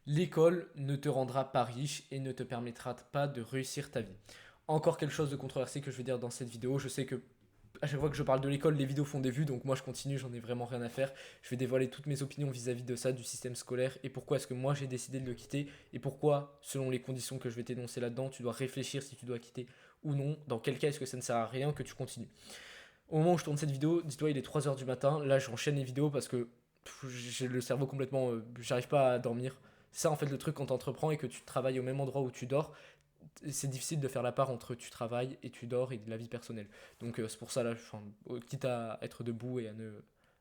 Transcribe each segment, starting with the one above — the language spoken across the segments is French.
l'école ne te rendra pas riche et ne te permettra pas de réussir ta vie. Encore quelque chose de controversé que je vais dire dans cette vidéo. Je sais que à chaque fois que je parle de l'école, les vidéos font des vues, donc moi je continue, j'en ai vraiment rien à faire. Je vais dévoiler toutes mes opinions vis-à-vis de ça, du système scolaire, et pourquoi est-ce que moi j'ai décidé de le quitter, et pourquoi, selon les conditions que je vais t'énoncer là-dedans, tu dois réfléchir si tu dois quitter ou non, dans quel cas est-ce que ça ne sert à rien que tu continues. Au moment où je tourne cette vidéo, dis-toi, il est 3 heures du matin, là j'enchaîne les vidéos parce que j'ai le cerveau complètement... j'arrive pas à dormir. C'est ça en fait le truc quand tu entreprends et que tu travailles au même endroit où tu dors, c'est difficile de faire la part entre tu travailles et tu dors et de la vie personnelle. Donc c'est pour ça là, enfin, quitte à être debout et à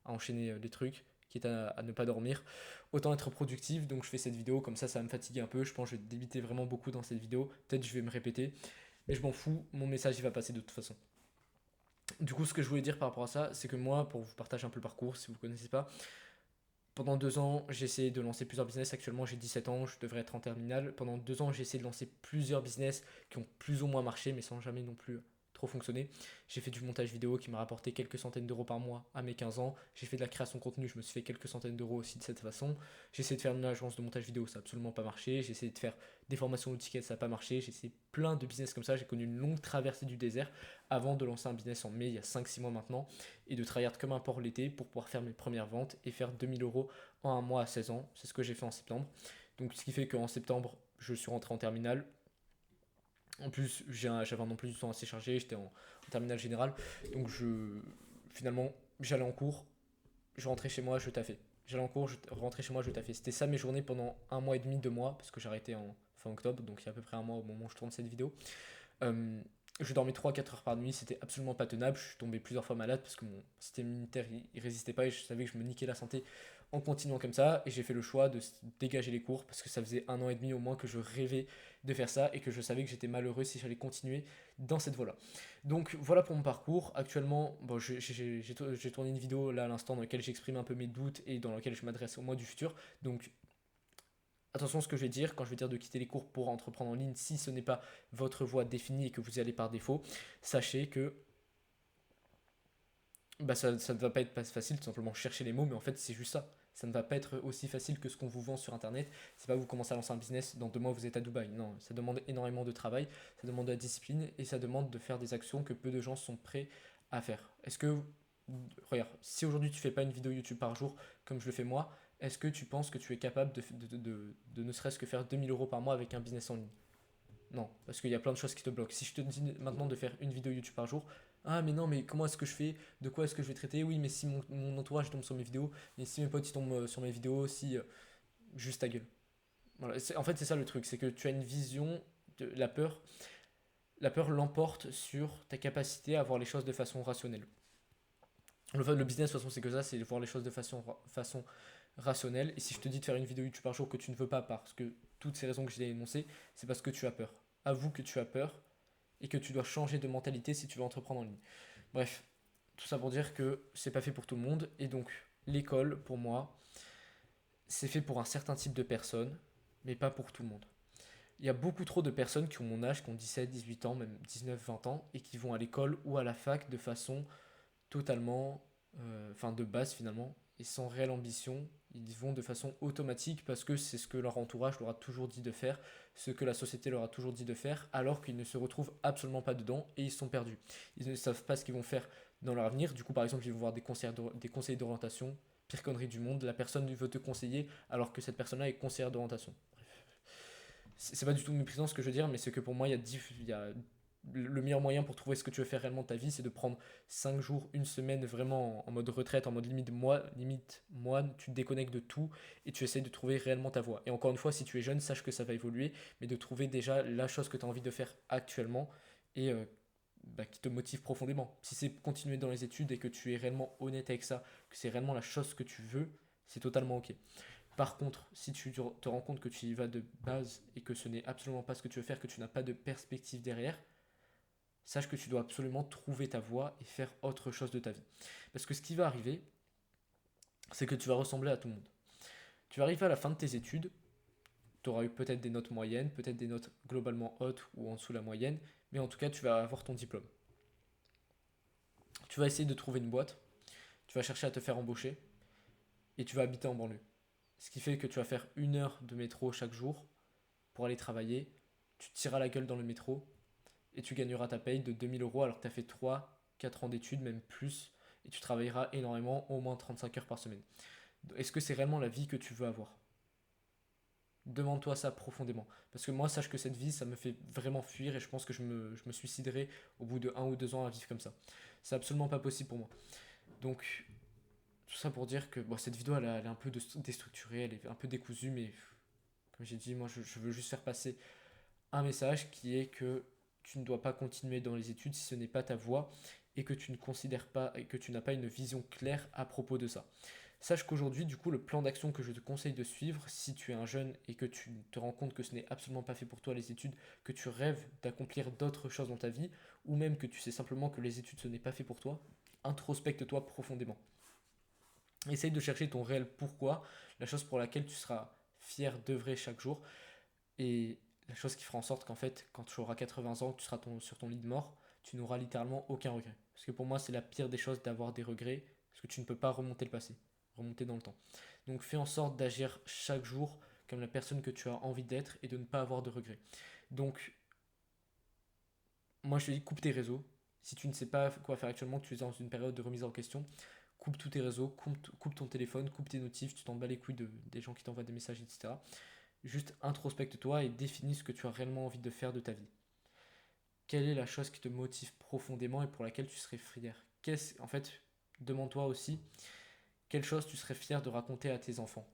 enchaîner les trucs, quitte à ne pas dormir, autant être productif. Donc je fais cette vidéo, comme ça va me fatiguer un peu. Je pense que je vais débiter vraiment beaucoup dans cette vidéo. Peut-être je vais me répéter, mais je m'en fous, mon message il va passer de toute façon. Du coup, ce que je voulais dire par rapport à ça, c'est que moi, pour vous partager un peu le parcours, si vous ne connaissez pas, pendant 2 ans, j'ai essayé de lancer plusieurs business. Actuellement, j'ai 17 ans, je devrais être en terminale. Pendant 2 ans, j'ai essayé de lancer plusieurs business qui ont plus ou moins marché, mais sans jamais non plus trop fonctionner. J'ai fait du montage vidéo qui m'a rapporté quelques centaines d'euros par mois à mes 15 ans. J'ai fait de la création de contenu, je me suis fait quelques centaines d'euros aussi de cette façon. J'ai essayé de faire une agence de montage vidéo, ça n'a absolument pas marché. J'ai essayé de faire des formations de tickets, ça n'a pas marché. J'ai essayé plein de business comme ça. J'ai connu une longue traversée du désert avant de lancer un business en mai, il y a 5-6 mois maintenant, et de travailler comme un porc l'été pour pouvoir faire mes premières ventes et faire 2 000 euros en un mois à 16 ans. C'est ce que j'ai fait en septembre. Donc ce qui fait qu'en septembre, je suis rentré en terminale. En plus, j'avais un emploi du temps assez chargé, j'étais en terminale générale. Donc finalement, j'allais en cours, je rentrais chez moi, je taffais. J'allais en cours, je rentrais chez moi, je taffais. C'était ça mes journées pendant un mois et demi, 2 mois, parce que j'ai arrêté en fin octobre, donc il y a à peu près un mois au moment où je tourne cette vidéo. Euh, je dormais 3-4 heures par nuit, c'était absolument pas tenable. Je suis tombé plusieurs fois malade parce que mon système immunitaire il résistait pas et je savais que je me niquais la santé en continuant comme ça. Et j'ai fait le choix de dégager les cours parce que ça faisait un an et demi au moins que je rêvais de faire ça et que je savais que j'étais malheureux si j'allais continuer dans cette voie-là. Donc voilà pour mon parcours. Actuellement, bon, j'ai tourné une vidéo là à l'instant dans laquelle j'exprime un peu mes doutes et dans laquelle je m'adresse au mois du futur. Donc attention à ce que je vais dire quand je vais dire de quitter les cours pour entreprendre en ligne, si ce n'est pas votre voie définie et que vous y allez par défaut, sachez que ça ne va pas être facile, tout simplement chercher les mots, mais en fait c'est juste ça. Ça ne va pas être aussi facile que ce qu'on vous vend sur internet. C'est pas vous commencez à lancer un business, dans 2 mois vous êtes à Dubaï. Non, ça demande énormément de travail, ça demande de la discipline et ça demande de faire des actions que peu de gens sont prêts à faire. Est-ce que, regarde, si aujourd'hui tu fais pas une vidéo YouTube par jour comme je le fais moi, est-ce que tu penses que tu es capable de ne serait-ce que faire 2 000 euros par mois avec un business en ligne? Non, parce qu'il y a plein de choses qui te bloquent. Si je te dis maintenant de faire une vidéo YouTube par jour, ah mais non, mais comment est-ce que je fais? De quoi est-ce que je vais traiter? Oui, mais si mon entourage tombe sur mes vidéos, et si mes potes ils tombent sur mes vidéos, si... juste ta gueule. Voilà, en fait, c'est ça le truc, c'est que tu as une vision de la peur. La peur l'emporte sur ta capacité à voir les choses de façon rationnelle. Le business, de toute façon, c'est que ça, c'est voir les choses de façon rationnelle. Et si je te dis de faire une vidéo YouTube par jour que tu ne veux pas parce que toutes ces raisons que j'ai énoncées, c'est parce que tu as peur. Avoue que tu as peur et que tu dois changer de mentalité si tu veux entreprendre en ligne. Bref, tout ça pour dire que c'est pas fait pour tout le monde et donc l'école pour moi c'est fait pour un certain type de personnes mais pas pour tout le monde. Il y a beaucoup trop de personnes qui ont mon âge, qui ont 17, 18 ans, même 19, 20 ans et qui vont à l'école ou à la fac de façon totalement, enfin de base finalement, et sans réelle ambition. Ils vont de façon automatique parce que c'est ce que leur entourage leur a toujours dit de faire, ce que la société leur a toujours dit de faire, alors qu'ils ne se retrouvent absolument pas dedans et ils sont perdus. Ils ne savent pas ce qu'ils vont faire dans leur avenir. Du coup, par exemple, ils vont voir des conseillers d'orientation, pire connerie du monde, la personne veut te conseiller alors que cette personne-là est conseillère d'orientation. C'est pas du tout méprisant ce que je veux dire, mais c'est que pour moi, il y a le meilleur moyen pour trouver ce que tu veux faire réellement de ta vie, c'est de prendre 5 jours, une semaine vraiment en mode retraite, en mode limite moine, tu te déconnectes de tout et tu essaies de trouver réellement ta voie. Et encore une fois, si tu es jeune, sache que ça va évoluer, mais de trouver déjà la chose que tu as envie de faire actuellement et qui te motive profondément. Si c'est continuer dans les études et que tu es réellement honnête avec ça, que c'est réellement la chose que tu veux, c'est totalement ok. Par contre, si tu te rends compte que tu y vas de base et que ce n'est absolument pas ce que tu veux faire, que tu n'as pas de perspective derrière, sache que tu dois absolument trouver ta voie et faire autre chose de ta vie. Parce que ce qui va arriver, c'est que tu vas ressembler à tout le monde. Tu vas arriver à la fin de tes études, tu auras eu peut-être des notes moyennes, peut-être des notes globalement hautes ou en dessous de la moyenne, mais en tout cas, tu vas avoir ton diplôme. Tu vas essayer de trouver une boîte, tu vas chercher à te faire embaucher et tu vas habiter en banlieue. Ce qui fait que tu vas faire 1 heure de métro chaque jour pour aller travailler. Tu te tireras la gueule dans le métro et tu gagneras ta paye de 2 000 € alors que tu as fait 3, 4 ans d'études, même plus. Et tu travailleras énormément, au moins 35 heures par semaine. Est-ce que c'est réellement la vie que tu veux avoir? Demande-toi ça profondément. Parce que moi, sache que cette vie, ça me fait vraiment fuir et je pense que je me suiciderai au bout de 1 ou 2 ans à vivre comme ça. C'est absolument pas possible pour moi. Donc, tout ça pour dire que bon, cette vidéo, elle est un peu déstructurée, elle est un peu décousue, mais comme j'ai dit, moi, je veux juste faire passer un message qui est que tu ne dois pas continuer dans les études si ce n'est pas ta voie et que tu ne considères pas et que tu n'as pas une vision claire à propos de ça. Sache qu'aujourd'hui, du coup, le plan d'action que je te conseille de suivre, si tu es un jeune et que tu te rends compte que ce n'est absolument pas fait pour toi les études, que tu rêves d'accomplir d'autres choses dans ta vie, ou même que tu sais simplement que les études ce n'est pas fait pour toi, introspecte-toi profondément. Essaye de chercher ton réel pourquoi, la chose pour laquelle tu seras fier d'œuvrer chaque jour, et la chose qui fera en sorte qu'en fait, quand tu auras 80 ans, que tu seras sur ton lit de mort, tu n'auras littéralement aucun regret. Parce que pour moi, c'est la pire des choses d'avoir des regrets, parce que tu ne peux pas remonter le passé, remonter dans le temps. Donc fais en sorte d'agir chaque jour comme la personne que tu as envie d'être et de ne pas avoir de regrets. Donc, moi je te dis, coupe tes réseaux. Si tu ne sais pas quoi faire actuellement, que tu es dans une période de remise en question, coupe tous tes réseaux, coupe ton téléphone, coupe tes notifs, tu t'en bats les couilles des gens qui t'envoient des messages, etc. Juste introspecte-toi et définis ce que tu as réellement envie de faire de ta vie. Quelle est la chose qui te motive profondément et pour laquelle tu serais fier? En fait, demande-toi aussi quelle chose tu serais fier de raconter à tes enfants.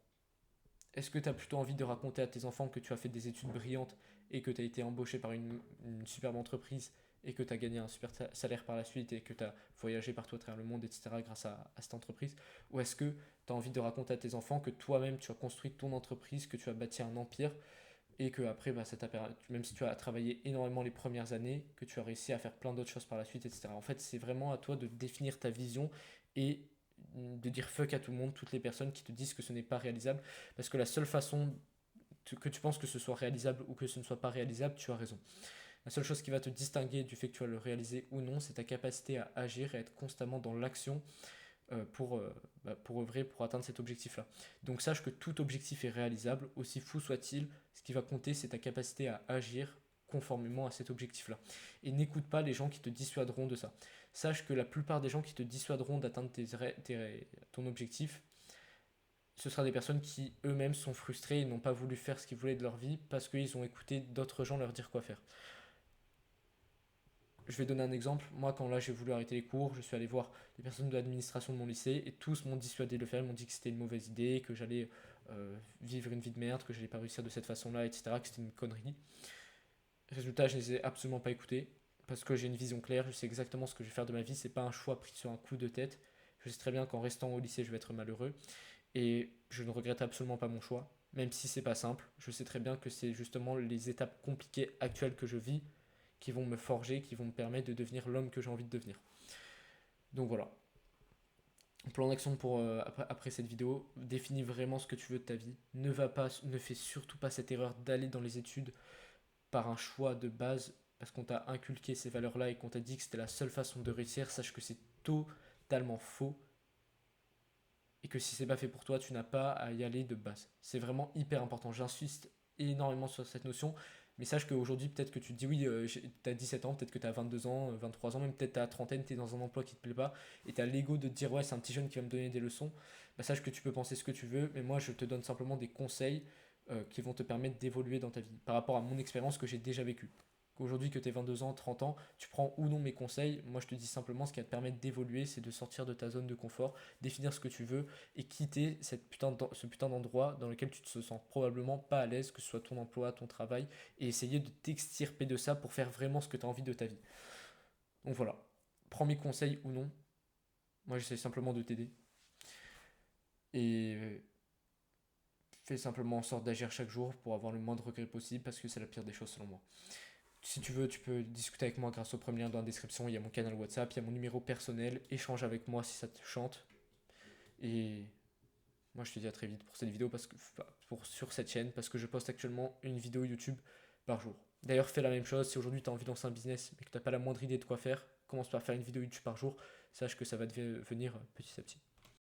Est-ce que tu as plutôt envie de raconter à tes enfants que tu as fait des études brillantes et que tu as été embauché par une superbe entreprise et que tu as gagné un super salaire par la suite et que tu as voyagé partout à travers le monde, etc. grâce à cette entreprise? Ou est-ce que tu as envie de raconter à tes enfants que toi-même tu as construit ton entreprise, que tu as bâti un empire et que après, bah, même si tu as travaillé énormément les premières années, que tu as réussi à faire plein d'autres choses par la suite, etc. En fait, c'est vraiment à toi de définir ta vision et de dire fuck à tout le monde, toutes les personnes qui te disent que ce n'est pas réalisable, parce que la seule façon que tu penses que ce soit réalisable ou que ce ne soit pas réalisable, tu as raison. La seule chose qui va te distinguer du fait que tu vas le réaliser ou non, c'est ta capacité à agir et à être constamment dans l'action pour œuvrer, pour atteindre cet objectif-là. Donc sache que tout objectif est réalisable, aussi fou soit-il. Ce qui va compter, c'est ta capacité à agir conformément à cet objectif-là. Et n'écoute pas les gens qui te dissuaderont de ça. Sache que la plupart des gens qui te dissuaderont d'atteindre ton objectif, ce sera des personnes qui eux-mêmes sont frustrés et n'ont pas voulu faire ce qu'ils voulaient de leur vie parce qu'ils ont écouté d'autres gens leur dire quoi faire. Je vais donner un exemple. Moi, quand là j'ai voulu arrêter les cours, je suis allé voir les personnes de l'administration de mon lycée et tous m'ont dissuadé de le faire. Ils m'ont dit que c'était une mauvaise idée, que j'allais vivre une vie de merde, que j'allais pas réussir de cette façon-là, etc. Que c'était une connerie. Résultat, je ne les ai absolument pas écoutés parce que j'ai une vision claire. Je sais exactement ce que je vais faire de ma vie. C'est pas un choix pris sur un coup de tête. Je sais très bien qu'en restant au lycée, je vais être malheureux et je ne regrette absolument pas mon choix. Même si c'est pas simple, je sais très bien que c'est justement les étapes compliquées actuelles que je vis qui vont me forger, qui vont me permettre de devenir l'homme que j'ai envie de devenir. Donc voilà. Plan d'action pour après cette vidéo, définis vraiment ce que tu veux de ta vie. Ne fais surtout pas cette erreur d'aller dans les études par un choix de base parce qu'on t'a inculqué ces valeurs-là et qu'on t'a dit que c'était la seule façon de réussir. Sache que c'est totalement faux et que si c'est pas fait pour toi, tu n'as pas à y aller de base. C'est vraiment hyper important. J'insiste énormément sur cette notion. Mais sache qu'aujourd'hui, peut-être que tu te dis oui, tu as 17 ans, peut-être que tu as 22 ans, 23 ans, même peut-être tu as la trentaine, tu es dans un emploi qui te plaît pas, et tu as l'ego de te dire ouais, c'est un petit jeune qui va me donner des leçons. Bah, sache que tu peux penser ce que tu veux, mais moi je te donne simplement des conseils qui vont te permettre d'évoluer dans ta vie par rapport à mon expérience que j'ai déjà vécue. Qu'aujourd'hui, que tu aies 22 ans, 30 ans, tu prends ou non mes conseils, moi je te dis simplement ce qui va te permettre d'évoluer, c'est de sortir de ta zone de confort, définir ce que tu veux et quitter ce putain d'endroit dans lequel tu te sens probablement pas à l'aise, que ce soit ton emploi, ton travail, et essayer de t'extirper de ça pour faire vraiment ce que tu as envie de ta vie. Donc voilà, prends mes conseils ou non, moi j'essaie simplement de t'aider. Et fais simplement en sorte d'agir chaque jour pour avoir le moins de regrets possible parce que c'est la pire des choses selon moi. Si tu veux, tu peux discuter avec moi grâce au premier lien dans la description. Il y a mon canal WhatsApp, il y a mon numéro personnel. Échange avec moi si ça te chante. Et moi, je te dis à très vite pour cette vidéo, sur cette chaîne, parce que je poste actuellement une vidéo YouTube par jour. D'ailleurs, fais la même chose. Si aujourd'hui tu as envie de lancer un business, mais que tu n'as pas la moindre idée de quoi faire, commence par faire une vidéo YouTube par jour. Sache que ça va devenir petit à petit.